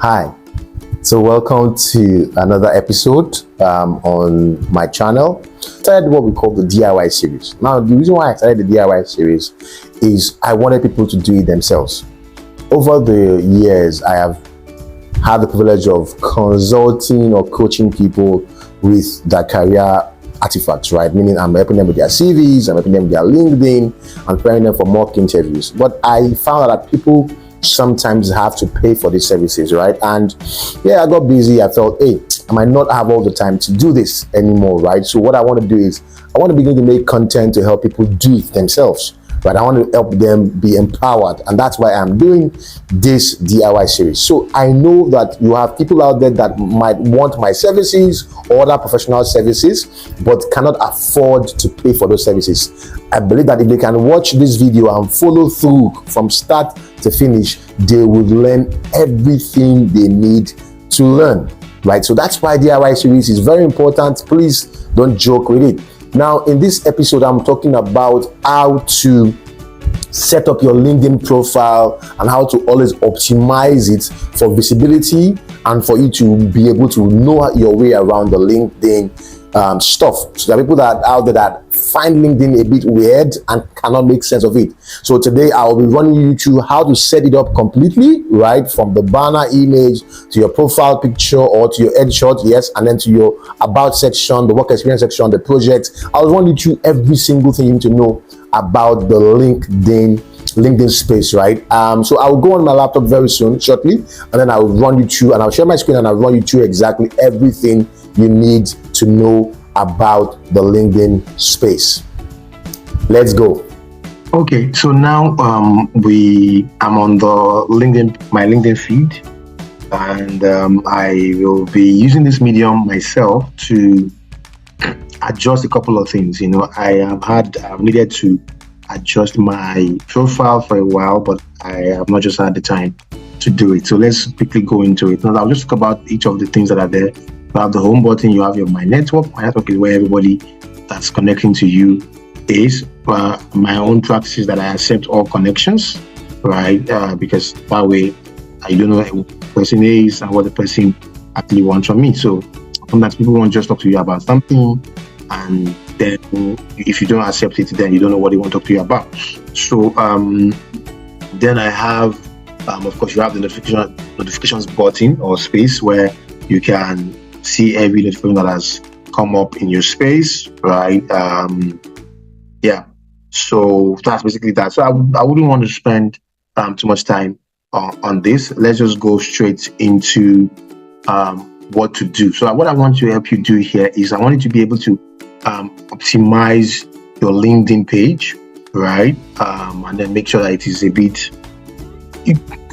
Hi, so welcome to another episode on my channel. I started what we call the DIY series. Now, the reason why I started the DIY series is I wanted people to do it themselves. Over the years, I have had the privilege of consulting or coaching people with their career artifacts, right? Meaning I'm helping them with their CVs, I'm helping them with their LinkedIn, I'm preparing them for mock interviews. But I found out that people sometimes have to pay for these services, right? And yeah, I got busy. I thought, hey, I might not have all the time to do this anymore, right? So what I want to do is I want to begin to make content to help people do it themselves, right? I want to help them be empowered, and that's why I'm doing this DIY series. So I know that you have people out there that might want my services or other professional services, but cannot afford to pay for those services. I believe that if they can watch this video and follow through from start to finish, they will learn everything they need to learn, right? So that's why DIY series is very important. Please don't joke with it. Now, in this episode, I'm talking about how to set up your LinkedIn profile and how to always optimize it for visibility and for you to be able to know your way around the LinkedIn stuff. So there are people that are out there that find LinkedIn a bit weird and cannot make sense of it. So today I'll be running you through how to set it up completely, right? From the banner image to your profile picture or to your headshot, yes, and then to your about section, the work experience section, the project. I'll run you through every single thing you need to know about the LinkedIn space, right? So I'll go on my laptop very soon, shortly, and then I'll run you through, and I'll share my screen and I'll run you through exactly everything you need to know about the LinkedIn space. Let's go. Okay, so now I'm on my LinkedIn feed, and I will be using this medium myself to adjust a couple of things. I've needed to adjust my profile for a while, but I have not just had the time to do it. So let's quickly go into it. Now I'll just talk about each of the things that are there. You have the home button, you have your My Network. My Network is where everybody that's connecting to you is. My own practice is that I accept all connections, right? Because that way I don't know who the person is and what the person actually wants from me. So sometimes people won't just talk to you about something, and then if you don't accept it, then you don't know what they want to talk to you about. So then I have, of course, you have the notifications button or space where you can see every notification that has come up in your space, right? So that's basically that. So I wouldn't want to spend too much time on this. Let's just go straight into what to do. So what I want to help you do here is I want you to be able to optimize your LinkedIn page, right? And then make sure that it is a bit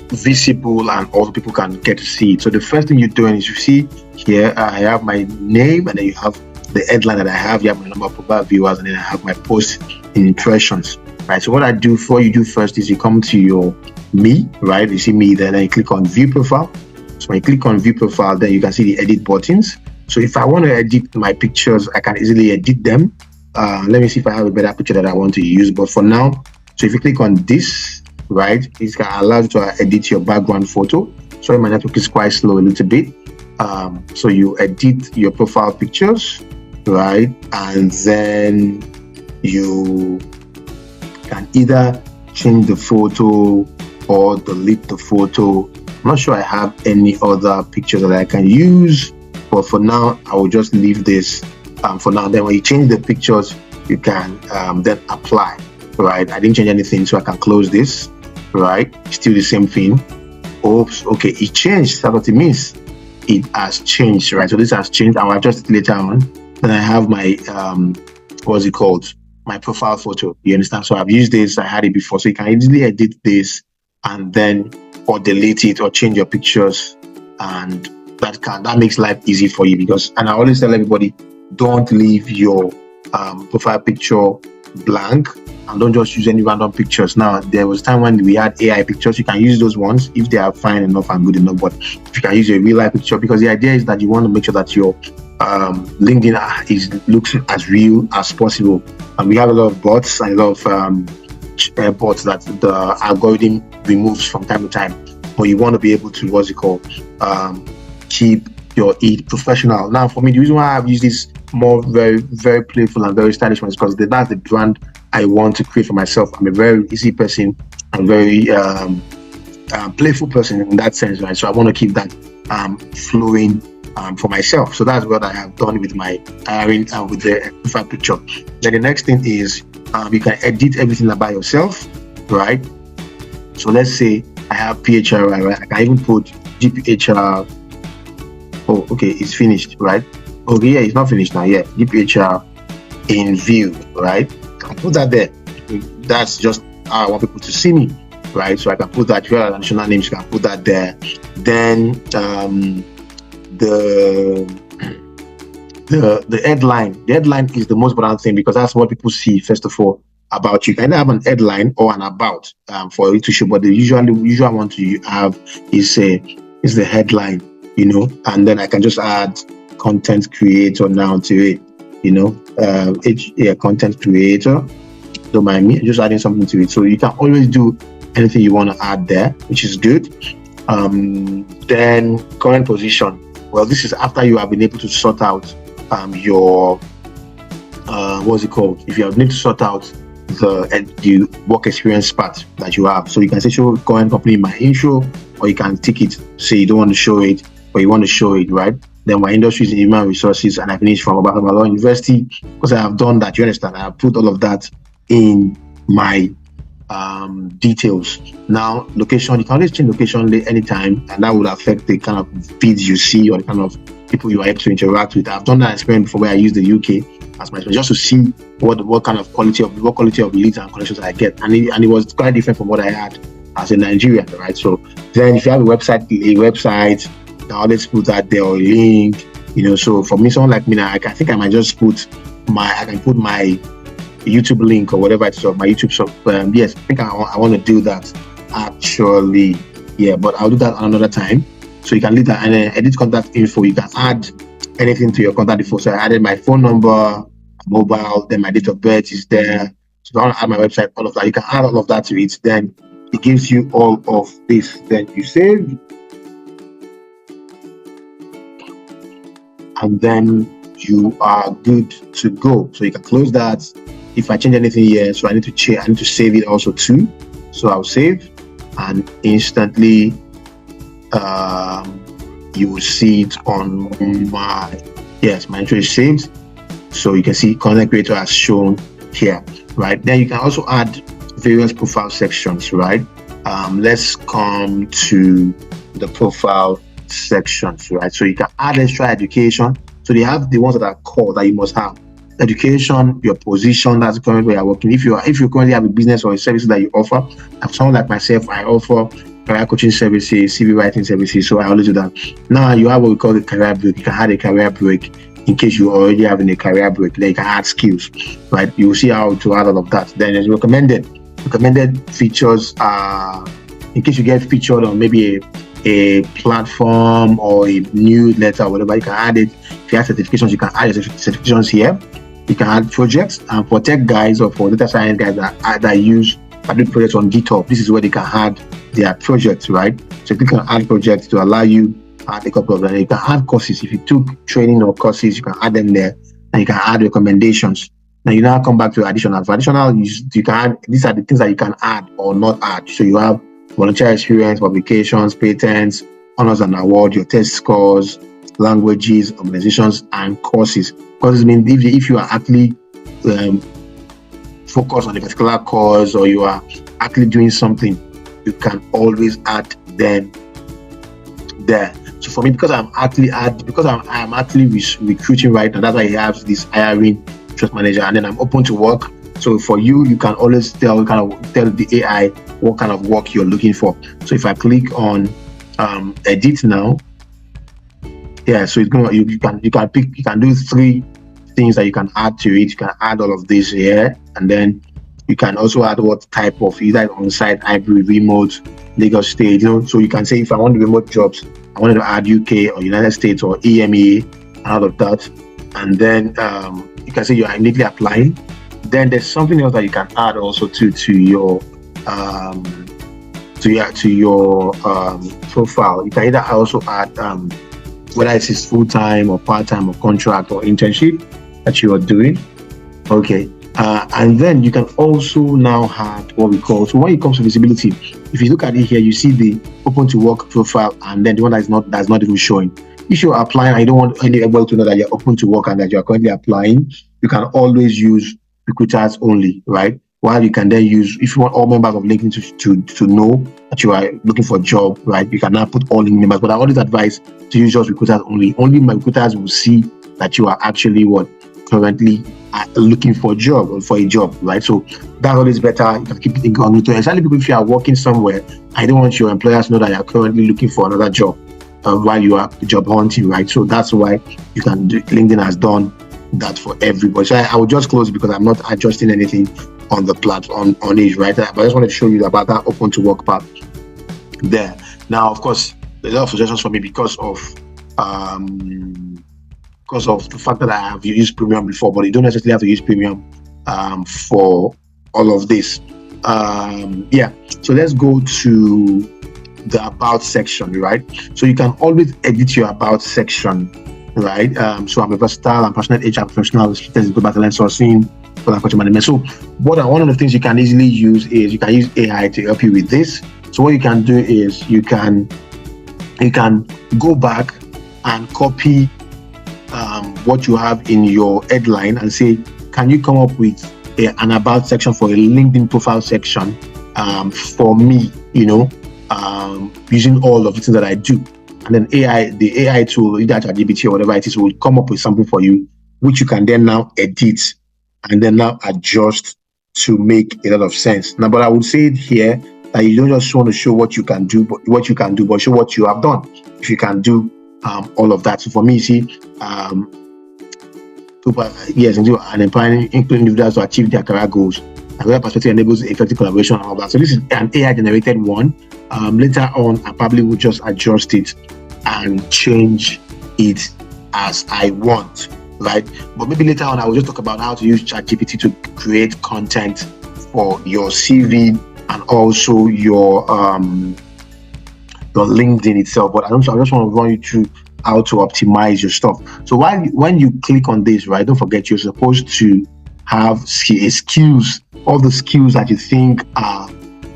visible and also people can get to see it. So the first thing you're doing is, you see here, I have my name, and then you have the headline that I have, you have my number of profile viewers, and then I have my post in impressions, right? So what I do for you do first is you come to your me, right? You see me there, then you click on view profile. So when you click on view profile, then you can see the edit buttons. So if I want to edit my pictures, I can easily edit them. Let me see if I have a better picture that I want to use. But for now, so if you click on this, right, it can allow you to edit your background photo. Sorry, my network is quite slow a little bit. So you edit your profile pictures, right? And then you can either change the photo or delete the photo. I'm not sure I have any other pictures that I can use, but for now, I will just leave this for now. Then when you change the pictures, you can then apply, right? I didn't change anything, so I can close this, right? Still the same thing. Oops, okay, it changed. That's what it means. It has changed, right? So this has changed. I'll adjust it later on. Then I have my, what's it called? My profile photo. You understand? So I've used this. I had it before. So you can easily edit this and then, or delete it or change your pictures. And that makes life easy for you, because, and I always tell everybody, don't leave your profile picture blank, and don't just use any random pictures. Now, there was a time when we had AI pictures. You can use those ones if they are fine enough and good enough, but if you can use a real life picture, because the idea is that you want to make sure that your LinkedIn looks as real as possible. And we have a lot of bots and a lot of bots that the algorithm removes from time to time. but you want to be able to, keep your it professional. Now, for me, the reason why I've used this more very, very playful and very stylish one is because that's the brand I want to create for myself. I'm a very easy person. I'm very playful person in that sense, right? So I want to keep that flowing for myself. So that's what I have done with my hiring with the profile picture. Then the next thing is you can edit everything about yourself, right? So let's say I have PHR, right? I can even put GPHR. Oh, okay, it's finished, right? Okay, yeah, it's not finished now. Yeah, GPHR in view, right? I can put that there. That's just how I want people to see me, right? So I can put that. If you have additional names, you can put that there. Then the headline. The headline is the most important thing because that's what people see first of all about you. You can either have an headline or an about for you to show, but the usual one to have is the headline, and then I can just add content creator now to it, content creator. Don't mind me, just adding something to it. So you can always do anything you want to add there, which is good. Then current position. Well, this is after you have been able to sort out your what's it called? If you have need to sort out the work experience part that you have, so you can say show current company in my intro, or you can tick it. Say you don't want to show it, but you want to show it, right? Then my industry is in human resources, and I finished from Obafemi University because I have done that. You understand? I have put all of that in my details. Now, location, you can always change location anytime, and that would affect the kind of feeds you see or the kind of people you are able to interact with. I've done that experiment before where I used the UK as my just to see what kind of quality of leads and connections I get, and it was quite different from what I had as a Nigerian, right? So then if you have a website, I always put that there or a link, So for me, someone like me now, I think I might just put my YouTube link or whatever it's of my YouTube shop. Yes, I think I want to do that actually. Yeah, but I'll do that another time. So you can leave that and then edit contact info. You can add anything to your contact info. So I added my phone number, mobile, then my date of birth is there. So if I want to add my website, all of that, you can add all of that to it. Then it gives you all of this. Then you save. And then you are good to go. So you can close that. If I change anything here, so I need to save it also too. So I'll save, and instantly you will see it on my intro is saved. So you can see content creator as shown here, right? Then you can also add various profile sections, right? Let's come to the profile sections, right? So you can add extra education. So they have the ones that are core that you must have. Education, your position, that's the current way you're working. If you currently have a business or a service that you offer, like someone like myself, I offer career coaching services, CV writing services, so I always do that. Now you have what we call the career break. You can add a career break in case you already having a career break. Then you can add skills, right? You will see how to add all of that. Then there's recommended features. In case you get featured on maybe a platform or a newsletter or whatever, you can add it. If you have certifications, you can add your certifications here. You can add projects, and for tech guys or for data science guys that use do projects on GitHub, this is where they can add their projects, right? So you can add projects to allow you to add a couple of them. You can add courses. If you took training or courses, you can add them there, and you can add recommendations. Now you now come back to additional. For additional, you can add, these are the things that you can add or not add. So you have volunteer experience, publications, patents, honors and awards, your test scores, languages, organizations, and courses. Courses mean if you are actually focused on a particular cause or you are actually doing something, you can always add them there. So for me, because I'm actually recruiting right now, that's why I have this hiring trust manager, and then I'm open to work. So for you, you can always tell the AI what kind of work you're looking for. So if I click on edit now, so it's going you can do 3 things that you can add to it. You can add all of this here, and then you can also add what type of, either on-site, hybrid, remote, Lagos State. So you can say if I want the remote jobs, I wanted to add UK or United States or EMEA, and all of that, and then you can say you are immediately applying. Then there's something else that you can add also to your to your profile. You can either also add whether it is full-time or part-time or contract or internship that you are doing. Okay. And then you can also now add what we call, so when it comes to visibility, if you look at it here, you see the open to work profile and then the one that's not even showing. If you're applying and you don't want anybody to know that you're open to work and that you're currently applying, you can always use recruiters only, right? While you can then use, if you want all members of LinkedIn to know that you are looking for a job, right? You can now put all LinkedIn members, but I always advise to use just recruiters only. Only my recruiters will see that you are actually currently looking for a job or for a job, right? So that's always better. You can keep it incognito. Especially if you are working somewhere, I don't want your employers to know that you're currently looking for another job while you are job hunting, right? So that's why you can do, LinkedIn has done that for everybody. So I will just close because I'm not adjusting anything on the platform on it, right? But I just wanted to show you about that open to work part there. Now, of course, there's a lot of suggestions for me because of the fact that I have used premium before, but you don't necessarily have to use premium for all of this. Yeah, so let's go to the about section, right? So you can always edit your about section, right? So I'm a versatile and passionate HR professional with in global talent sourcing, culture management. So one of the things you can easily use is you can use AI to help you with this. So what you can do is you can go back and copy what you have in your headline and say, can you come up with an about section for a LinkedIn profile section for me, using all of the things that I do. And then the AI tool, either ChatGPT or whatever it is, will come up with something for you, which you can then now edit and then now adjust to make a lot of sense. Now, but I would say it here that you don't just want to show what you can do, but show what you have done. If you can do all of that. So for me, you see, yes, and do an empowering individuals to achieve their career goals. Another perspective enables effective collaboration and all that. So this is an AI generated one. Later on, I probably will just adjust it and change it as I want, right? But maybe later on, I will just talk about how to use ChatGPT to create content for your CV and also your LinkedIn itself. But I just want to run you through how to optimize your stuff. So when you click on this, right, don't forget you're supposed to have skills, all the skills that you think are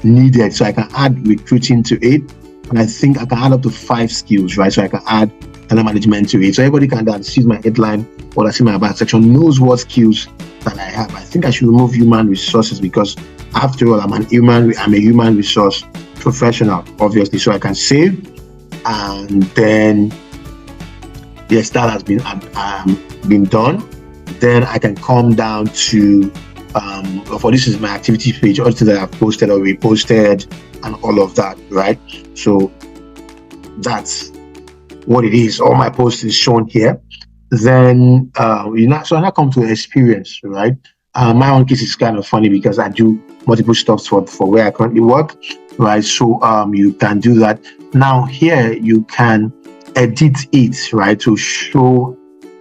needed. So I can add recruiting to it, and I think I can add up to 5 skills, right? So I can add talent management to it. So everybody that sees my headline or that sees my about section knows what skills that I have. I think I should remove human resources because after all, I'm a human resource professional, obviously. So I can save, and then yes, that has been done. Then I can come down to for this is my activity page, all the things that I've posted or reposted and all of that, right? So that's what it is. All my posts is shown here. Then so I now come to experience, right? My own case is kind of funny because I do multiple stuff for where I currently work, right? So you can do that. Now here you can edit it, right, to show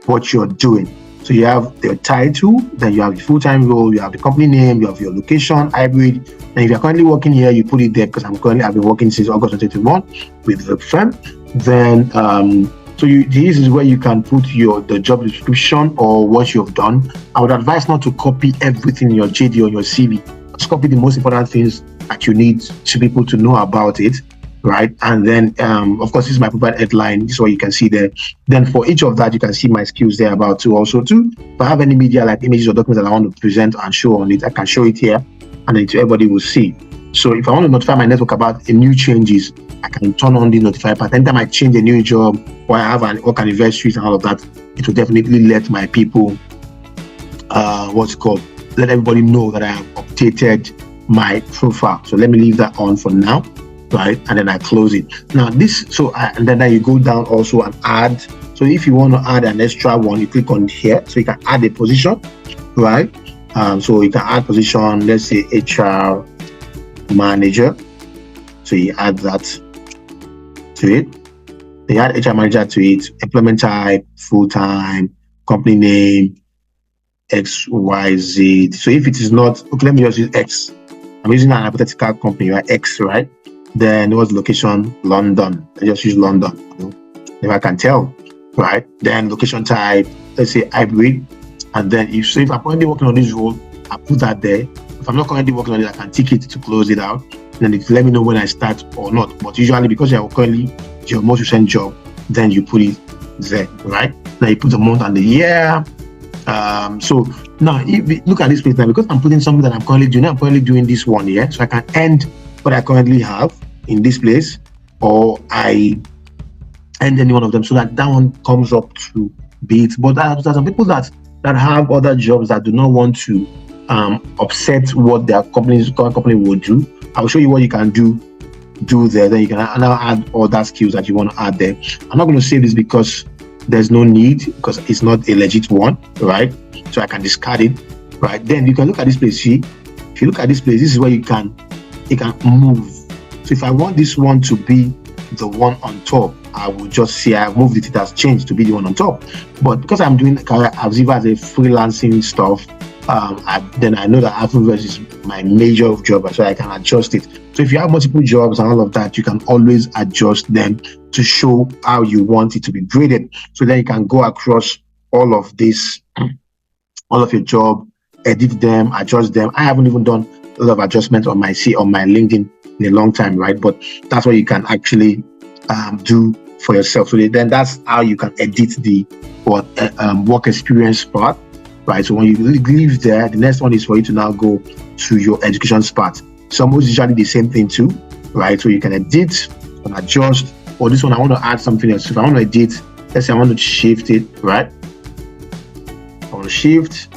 what you're doing. So you have the title, then you have the full-time role, you have the company name, you have your location, hybrid. And if you're currently working here, you put it there because I've been working since August 2021 with the firm. Then this is where you can put the job description or what you've done. I would advise not to copy everything in your JD or your CV. Just copy the most important things that you need to people to know about it, right? And then, of course, this is my prepared headline. This is what you can see there. Then for each of that, you can see my skills there about too. Also too, if I have any media like images or documents that I want to present and show on it, I can show it here, and then everybody will see. So if I want to notify my network about new changes, I can turn on the notify part. Anytime I change a new job or I have an work anniversary and all of that, it will definitely let my people, let everybody know that I have updated my profile. So let me leave that on for now, right? And then I close it. Now and then you go down also and add. So if you want to add an extra one, you click on here. So you can add a position, right? So you can add position, let's say HR manager. So you add that to it. You add HR manager to it, employment type, full-time, company name, XYZ. So if it is not, okay, let me just use X. I'm using an hypothetical company, right? X, right? Then what's the location? London. I just use London. If I can tell, right? Then location type, let's say hybrid. And then if I'm currently working on this role, I put that there. If I'm not currently working on it, I can tick it to close it out. Then it let me know when I start or not. But usually, because you're currently your most recent job, then you put it there, right? Now you put the month and the year. So now if we look at this place now, because I'm putting something that I'm currently doing this one here, so I can end what I currently have in this place, or I end any one of them, so that one comes up to be it. But there's some people that have other jobs that do not want to upset what their current company will do. I'll show you what you can do there. Then you can now add other skills that you want to add there. I'm not going to save this because there's no need, because it's not a legit one, right? So I can discard it, right? Then you can look at this place. See, if you look at this place, this is where you can move. So if I want this one to be the one on top, I will just say I've moved it. It has changed to be the one on top. But because I'm doing career Avziva as a freelancing stuff, then I know that Afroverse is my major job, so I can adjust it. So if you have multiple jobs and all of that, you can always adjust them to show how you want it to be graded. So then you can go across all of this, all of your job, edit them, adjust them. I haven't even done a lot of adjustments on my LinkedIn in a long time, right? But that's what you can actually do for yourself. So then that's how you can edit the work experience part, right? So when you leave there, the next one is for you to now go to your education part. So almost usually the same thing too, right? So you can edit and adjust. Or this one, I want to add something else. If I want to edit, let's say I want to shift it, right? I want to shift,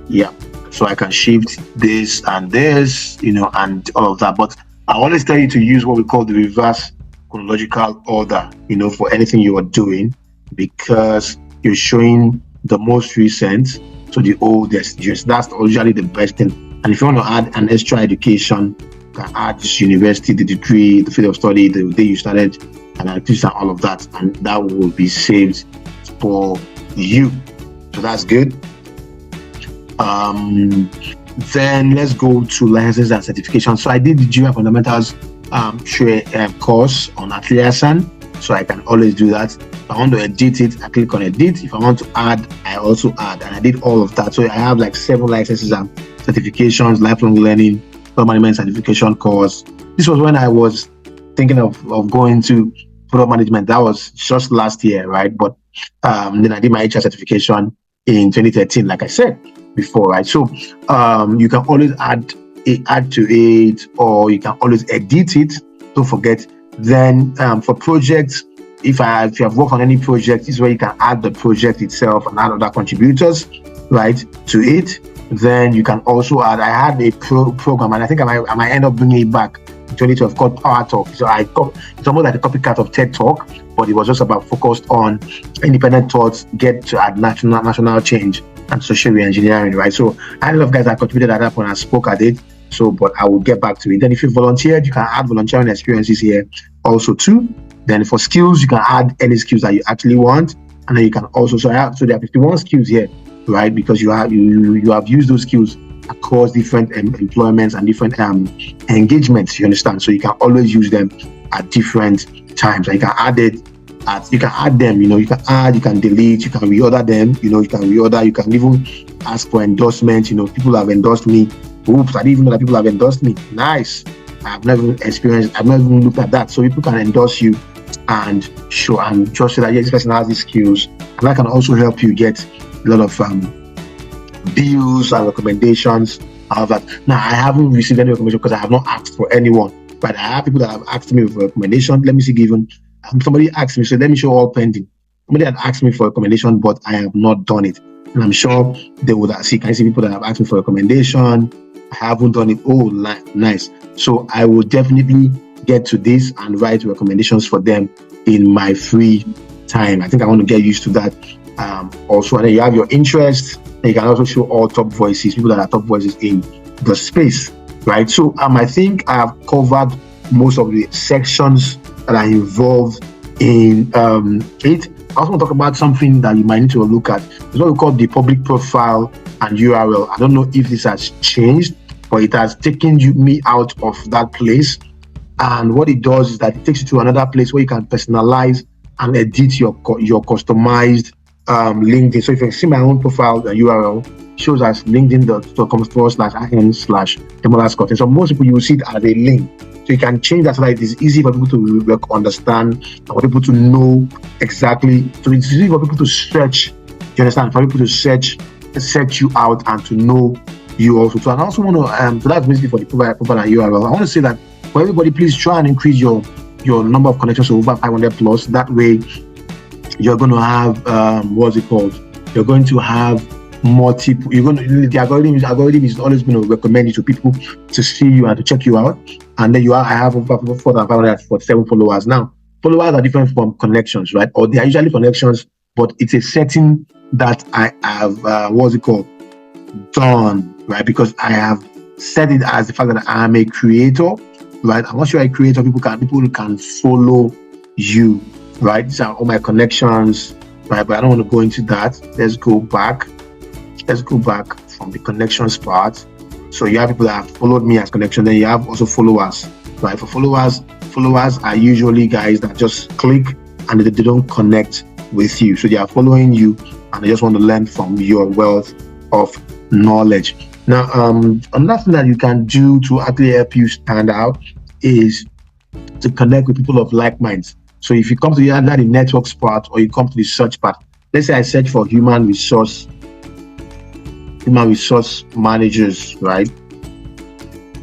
yeah. So I can shift this and this, and all of that. But I always tell you to use what we call the reverse chronological order, for anything you are doing, because you're showing the most recent to the oldest. That's usually the best thing. And if you want to add an extra education, you can add this university, the degree, the field of study, the day you started, and all of that, and that will be saved for you. So that's good. Then let's go to licenses and certifications. So I did the GUI fundamentals course on Atlassian, so I can always do that. If I want to edit it, I click on edit. If I want to add, I also add, and I did all of that. So I have like 7 licenses and certifications, lifelong learning, management certification course. This was when I was thinking of going to product management. That was just last year, right? But then I did my HR certification in 2013, like I said before, right? So you can always add to it, or you can always edit it. Don't forget. Then for projects, if you have worked on any project, this is where you can add the project itself and add other contributors, right, to it. Then you can also add, I had a program, and I think I might end up bringing it back in 2012, called Power Talk. So it's almost like a copycat of TED Talk, but it was just about focused on independent thoughts, get to add national change and social re-engineering, right? So I had a lot of guys that contributed at that point and spoke at it. So, but I will get back to it. Then if you volunteered, you can add volunteering experiences here also too. Then for skills, you can add any skills that you actually want. And then you can also, so there are 51 skills here, right? Because you have used those skills across different employments and different engagements, you understand? So you can always use them at different times. And you can add it, you can add them, you can add, you can delete, you can reorder them, you can even ask for endorsement. People have endorsed me. Oops, I didn't even know that people have endorsed me. Nice. I've never even looked at that. So people can endorse you and show and just say that, yes, this person has these skills. And that can also help you get a lot of bills and recommendations. However, now I haven't received any recommendation because I have not asked for anyone. But I have people that have asked me for recommendation. Let me see, given somebody asked me, so let me show all pending. Somebody had asked me for recommendation, but I have not done it. And I'm sure they would see. Can I see people that have asked me for recommendation? I haven't done it. Oh, nice. So I will definitely get to this and write recommendations for them in my free time. I think I want to get used to that also. And then you have your interests. And you can also show all top voices, people that are top voices in the space, right? So I think I have covered most of the sections that are involved in it. I also want to talk about something that you might need to look at. It's what we call the public profile and URL. I don't know if this has changed, but it has taken me out of that place. And what it does is that it takes you to another place where you can personalize and edit your customized LinkedIn. So if you see my own profile, the URL shows as linkedin.com/in/Demola Scott. And so most people, you will see it as a link. So you can change that so that it is easy for people to understand, and for people to know exactly. So it's easy for people to search. You understand? For people to search you out and to know you also. So I also want to so that's basically for the profile and URL. I want to say that for everybody, please try and increase your number of connections to over 500 plus. That way, you're going to have You're going to have multiple. The algorithm is always going to recommend you to people to see you and to check you out. And then I have over 4,547 followers now. Followers are different from connections, right? Or they are usually connections, but it's a setting that I have done, right? Because I have set it as the fact that I am a creator, right? And once you're a creator, people can follow you, right? These are all my connections, right? But I don't want to go into that. Let's go back from the connections part. So you have people that have followed me as connection. Then you have also followers, right? For followers are usually guys that just click and they don't connect with you. So they are following you and they just want to learn from your wealth of knowledge. Now, another thing that you can do to actually help you stand out is to connect with people of like minds. So if you come to either the networks part or you come to the search part, let's say I search for human resource managers, right?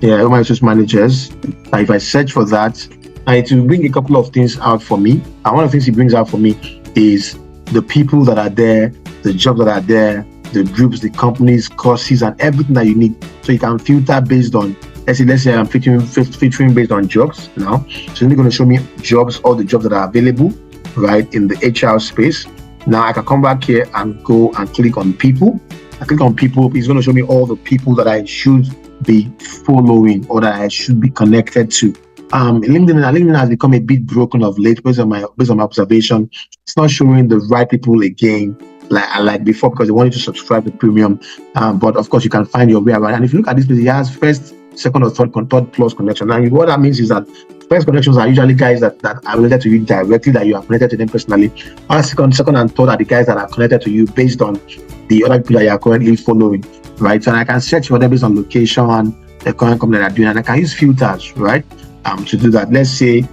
Yeah, human resource managers. If I search for that, it will bring a couple of things out for me. And one of the things it brings out for me is the people that are there, the jobs that are there, the groups, the companies, courses, and everything that you need. So you can filter based on, let's say I'm filtering based on jobs now. So it's going to show me jobs, all the jobs that are available, right, in the HR space. Now I can come back here and go and click on people. I click on people. It's going to show me all the people that I should be following or that I should be connected to. LinkedIn has become a bit broken of late based on my observation. It's not showing the right people again like before because they want you to subscribe to premium. But of course you can find your way around. And if you look at this place, it has first, second, or third plus connection. And what that means is that first connections are usually guys that are related to you directly, that you are connected to them personally. Or second and third are the guys that are connected to you based on the other people that you are currently following, right? So I can search for them based on location, the current company that are doing, and I can use filters, right? To do that. Let's say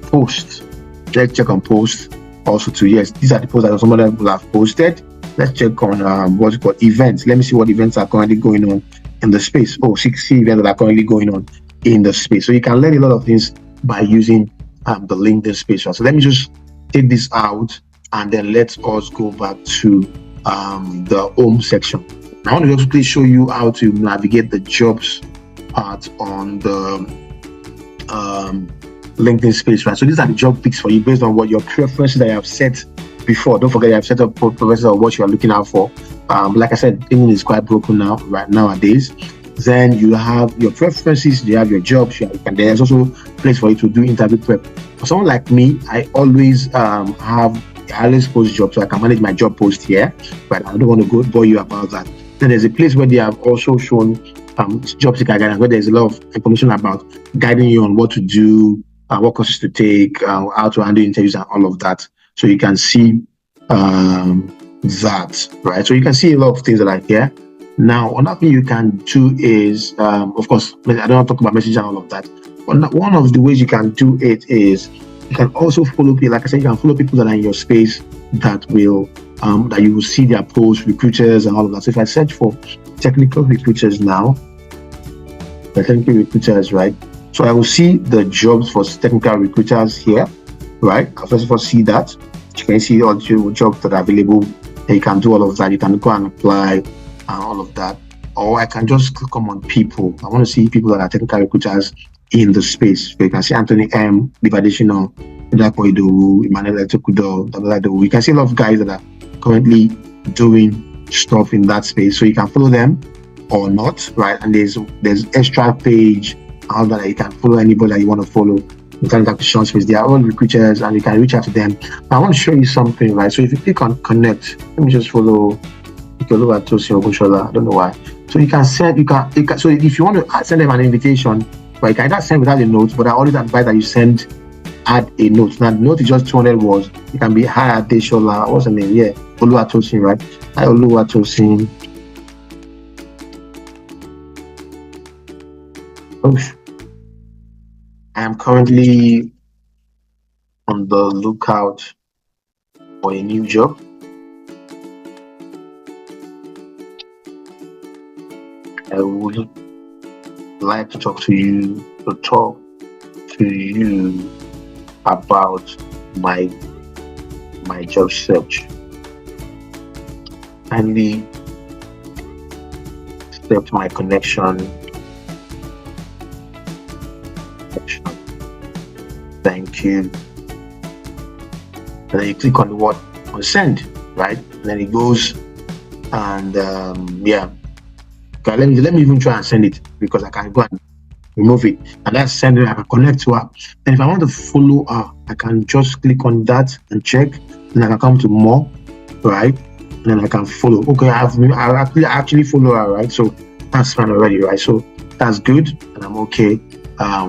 post. Let's check on post also to yes, these are the posts that some other people have posted. Let's check on events. Let me see what events are currently going on in the space. Oh, 60 events that are currently going on in the space. So you can learn a lot of things by using the LinkedIn space. So let me just take this out and then let us go back to the home section. I want to just quickly show you how to navigate the jobs part on the LinkedIn space, right? So these are the job picks for you based on what your preferences that you have set before. Don't forget you have set up preferences of what you are looking out for. Like I said, LinkedIn is quite broken nowadays. Then you have your preferences, you have your jobs, and there's also a place for you to do interview prep. For someone like me, I always post jobs, so I can manage my job post here, but I don't want to go bore you about that. Then there's a place where they have also shown job seeker guidance, where there's a lot of information about guiding you on what to do, what courses to take, how to handle interviews and all of that. So you can see that, right? So you can see a lot of things that are here. Now, another thing you can do is, of course, I don't want to talk about messaging and all of that. But one of the ways you can do it is you can also follow people. Like I said, you can follow people that are in your space that will that you will see their posts, recruiters, and all of that. So if I search for technical recruiters now, the technical recruiters, right? So I will see the jobs for technical recruiters here, right? I'll first of all see that. You can see all the jobs that are available. And you can do all of that. You can go and apply and all of that. Or I can just click on people. I want to see people that are technical recruiters in the space. So you can see Anthony M, Bivadeshino, Emmanuel Etokudo. You can see a lot of guys that are currently doing stuff in that space. So you can follow them or not, right? And there's extra page all that you can follow anybody that you want to follow. You can talk to Sean Space. They are all recruiters and you can reach out to them. Now, I want to show you something, right? So if you click on connect, let me just follow Tosi Ogushola. I don't know why. So you can send, so if you want to send them an invitation, but you can either send without a note, but I always advise that you add a note. Now the note is just 200 words. It can be hi Adeshola, what's the name? Yeah, Oluwatosin, right? Hi Oluwatosin. I am currently on the lookout for a new job. I would like to talk to you about my job search. Kindly accept my connection. Thank you. And then you click on the word on send, right? And then it goes, and yeah. Okay, let me even try and send it, because I can go and remove it, and that's send it. I can connect to her. And if I want to follow her, I can just click on that and check. Then I can come to more, right? And then I can follow. Okay, I actually follow her, right? So that's fine already, right? So that's good, and I'm okay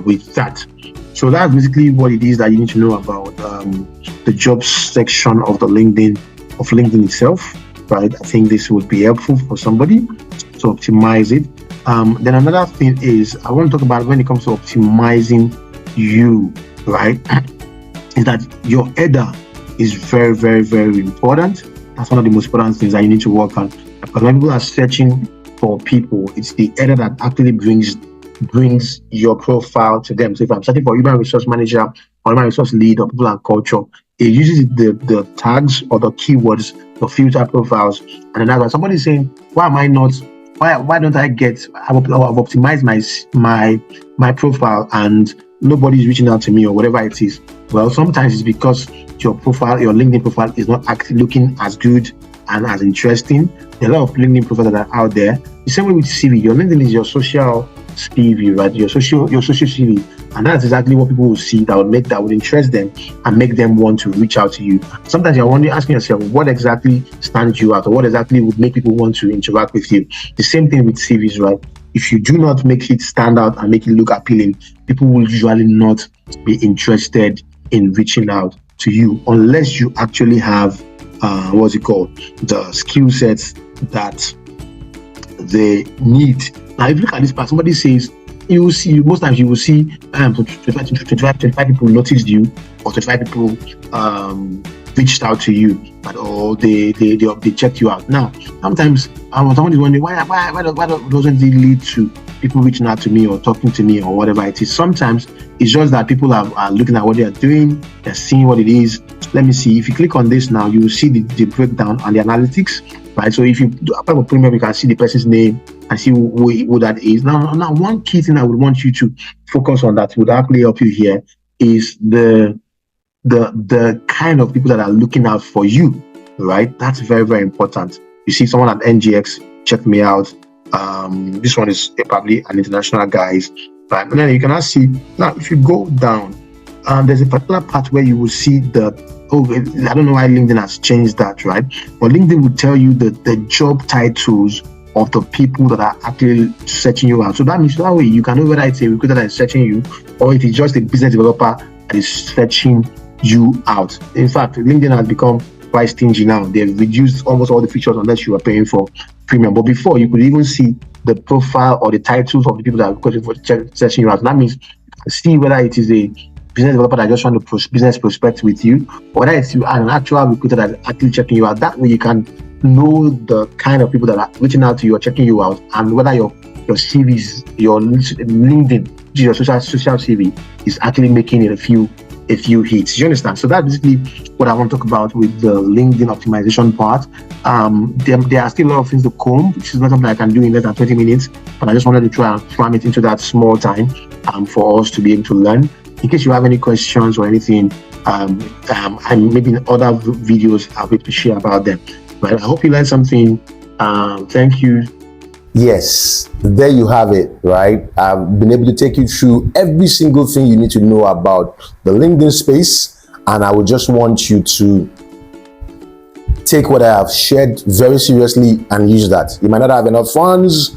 with that. So that's basically what it is that you need to know about the jobs section of the LinkedIn itself, right? I think this would be helpful for somebody to optimize it. Then another thing is I want to talk about when it comes to optimizing you, right? Is that your header is very, very, very important. That's one of the most important things that you need to work on. Because when people are searching for people, it's the header that actually brings your profile to them. So if I'm searching for human resource manager or human resource lead or people and culture, it uses the tags or the keywords, the filter profiles. And then that's why somebody's saying, why don't I get, I've optimized my profile and nobody's reaching out to me or whatever it is. Well, sometimes it's because your LinkedIn profile is not actually looking as good and as interesting. There are a lot of LinkedIn profiles that are out there. The same way with CV, your LinkedIn is your social CV, right? Your social CV, and that's exactly what people will see that would interest them and make them want to reach out to you. Sometimes you're wondering, asking yourself, what exactly stands you out, or what exactly would make people want to interact with you? The same thing with CVs, right? If you do not make it stand out and make it look appealing, people will usually not be interested in reaching out to you unless you actually have the skill sets that they need. Now, if you look at this part, somebody says, you will see, most times you will see 25 people noticed you, or 25 people reached out to you, or they checked you out. Now, sometimes someone is wondering, why doesn't it lead to people reaching out to me or talking to me or whatever it is? Sometimes it's just that people are looking at what they are doing, they're seeing what it is. Let me see. If you click on this now, you will see the breakdown and the analytics, right? So if you do apply for premium, you can see the person's name and see who that is. Now, one key thing I would want you to focus on that would actually help you here is the kind of people that are looking out for you, right? That's very, very important. You see someone at NGX, check me out. This one is probably an international guy, right? And then you can see, now if you go down, there's a particular part where you will see I don't know why LinkedIn has changed that, right? But LinkedIn will tell you the job titles of the people that are actually searching you out. So that means that way you can know whether it's a recruiter that is searching you or if it's just a business developer that is searching you out. In fact, LinkedIn has become quite stingy now. They've reduced almost all the features unless you are paying for premium. But before, you could even see the profile or the titles of the people that are searching you out. That means see whether it is a business developer that just want to business prospect with you, or whether it's you are an actual recruiter that is actually checking you out. That way you can know the kind of people that are reaching out to you or checking you out, and whether your CVs, your LinkedIn, which is your social CV, is actually making it a few hits. You understand? So that's basically what I want to talk about with the LinkedIn optimization part. There are still a lot of things to comb, which is not something I can do in less than 20 minutes, but I just wanted to try and cram it into that small time for us to be able to learn. In case you have any questions or anything, and maybe in other videos I'll be able to share about them. But I hope you learned something. Thank you. Yes, there you have it, right? I've been able to take you through every single thing you need to know about the LinkedIn space, and I would just want you to take what I have shared very seriously and use that. You might not have enough funds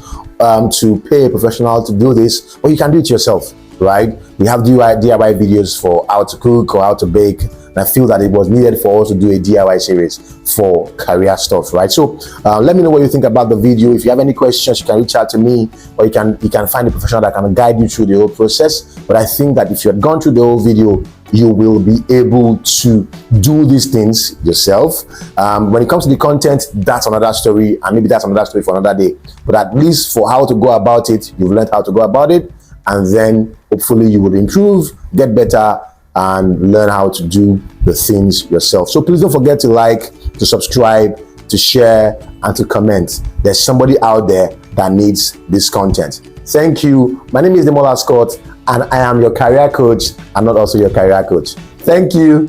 to pay a professional to do this, but you can do it yourself, right? We have DIY videos for how to cook or how to bake, and I feel that it was needed for us to do a DIY series for career stuff, right? So let me know what you think about the video. If you have any questions, you can reach out to me, or you can find a professional that can guide you through the whole process. But I think that if you had gone through the whole video, you will be able to do these things yourself. When it comes to the content, that's another story, and maybe that's another story for another day. But at least for how to go about it, you've learned how to go about it, and then hopefully you will improve, get better, and learn how to do the things yourself. So please don't forget to like, to subscribe, to share, and to comment. There's somebody out there that needs this content. Thank you. My name is Demola Scott, and I am your career coach and not also your career coach. Thank you.